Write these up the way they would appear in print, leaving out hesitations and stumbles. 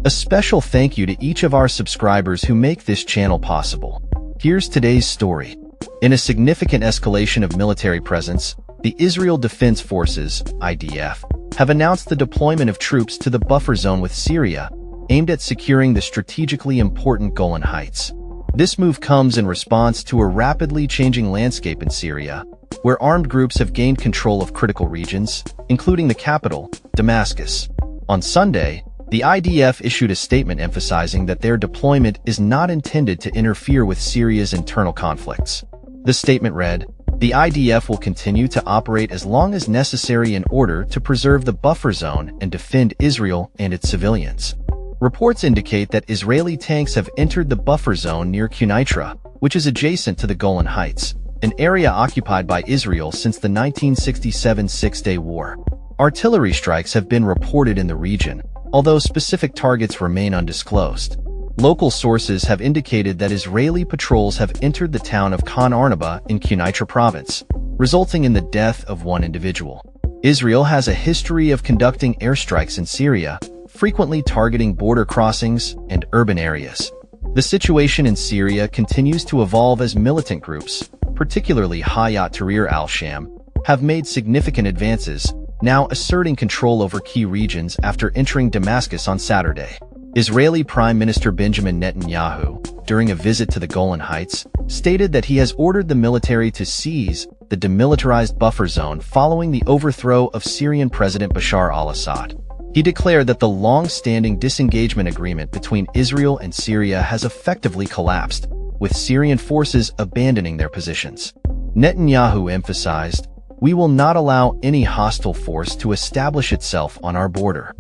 A special thank you to each of our subscribers who make this channel possible. Here's today's story. In a significant escalation of military presence, the Israel Defense Forces, IDF, have announced the deployment of troops to the buffer zone with Syria, aimed at securing the strategically important Golan Heights. This move comes in response to a rapidly changing landscape in Syria, where armed groups have gained control of critical regions, including the capital, Damascus. On Sunday, the IDF issued a statement emphasizing that their deployment is not intended to interfere with Syria's internal conflicts. The statement read, "The IDF will continue to operate as long as necessary in order to preserve the buffer zone and defend Israel and its civilians." Reports indicate that Israeli tanks have entered the buffer zone near Quneitra, which is adjacent to the Golan Heights, an area occupied by Israel since the 1967 Six-Day War. Artillery strikes have been reported in the region, although specific targets remain undisclosed. Local sources have indicated that Israeli patrols have entered the town of Khan Arnaba in Quneitra province, resulting in the death of one individual. Israel has a history of conducting airstrikes in Syria, frequently targeting border crossings and urban areas. The situation in Syria continues to evolve as militant groups, particularly Hayat Tahrir al-Sham, have made significant advances, now asserting control over key regions after entering Damascus on Saturday. Israeli Prime Minister Benjamin Netanyahu, during a visit to the Golan Heights, stated that he has ordered the military to seize the demilitarized buffer zone following the overthrow of Syrian President Bashar al-Assad. He declared that the long-standing disengagement agreement between Israel and Syria has effectively collapsed, with Syrian forces abandoning their positions. Netanyahu emphasized, "We will not allow any hostile force to establish itself on our border."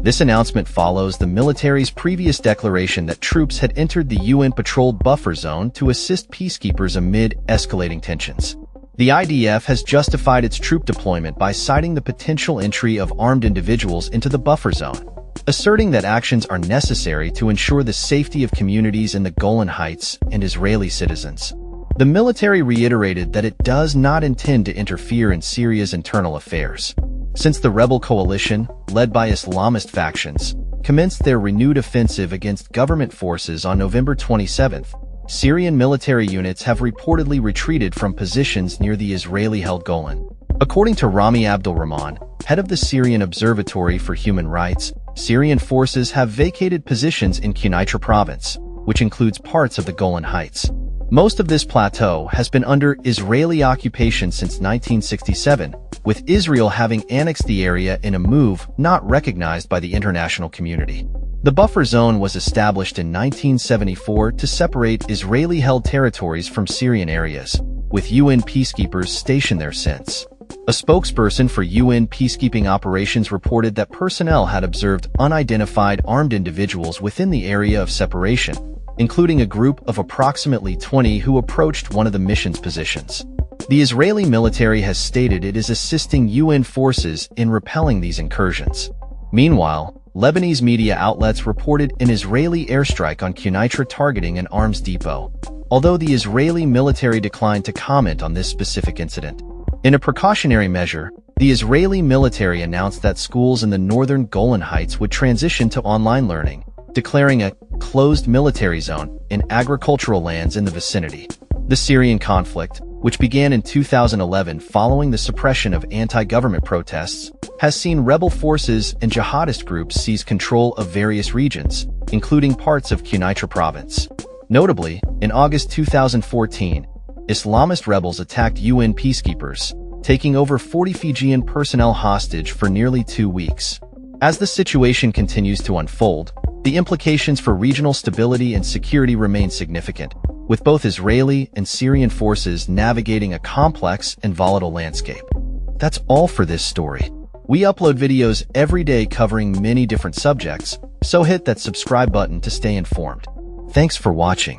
This announcement follows the military's previous declaration that troops had entered the UN-patrolled buffer zone to assist peacekeepers amid escalating tensions. The IDF has justified its troop deployment by citing the potential entry of armed individuals into the buffer zone, asserting that actions are necessary to ensure the safety of communities in the Golan Heights and Israeli citizens. The military reiterated that it does not intend to interfere in Syria's internal affairs. Since the rebel coalition, led by Islamist factions, commenced their renewed offensive against government forces on November 27, Syrian military units have reportedly retreated from positions near the Israeli-held Golan. According to Rami Abdulrahman, head of the Syrian Observatory for Human Rights, Syrian forces have vacated positions in Quneitra province, which includes parts of the Golan Heights. Most of this plateau has been under Israeli occupation since 1967, with Israel having annexed the area in a move not recognized by the international community. The buffer zone was established in 1974 to separate Israeli-held territories from Syrian areas, with UN peacekeepers stationed there since. A spokesperson for UN peacekeeping operations reported that personnel had observed unidentified armed individuals within the area of separation, including a group of approximately 20 who approached one of the mission's positions. The Israeli military has stated it is assisting UN forces in repelling these incursions. Meanwhile, Lebanese media outlets reported an Israeli airstrike on Quneitra targeting an arms depot, although the Israeli military declined to comment on this specific incident. In a precautionary measure, the Israeli military announced that schools in the northern Golan Heights would transition to online learning, declaring a closed military zone in agricultural lands in the vicinity. The Syrian conflict, which began in 2011 following the suppression of anti-government protests, has seen rebel forces and jihadist groups seize control of various regions, including parts of Quneitra province. Notably, in August 2014, Islamist rebels attacked UN peacekeepers, taking over 40 Fijian personnel hostage for nearly 2 weeks. As the situation continues to unfold, the implications for regional stability and security remain significant, with both Israeli and Syrian forces navigating a complex and volatile landscape. That's all for this story. We upload videos every day covering many different subjects, so hit that subscribe button to stay informed. Thanks for watching.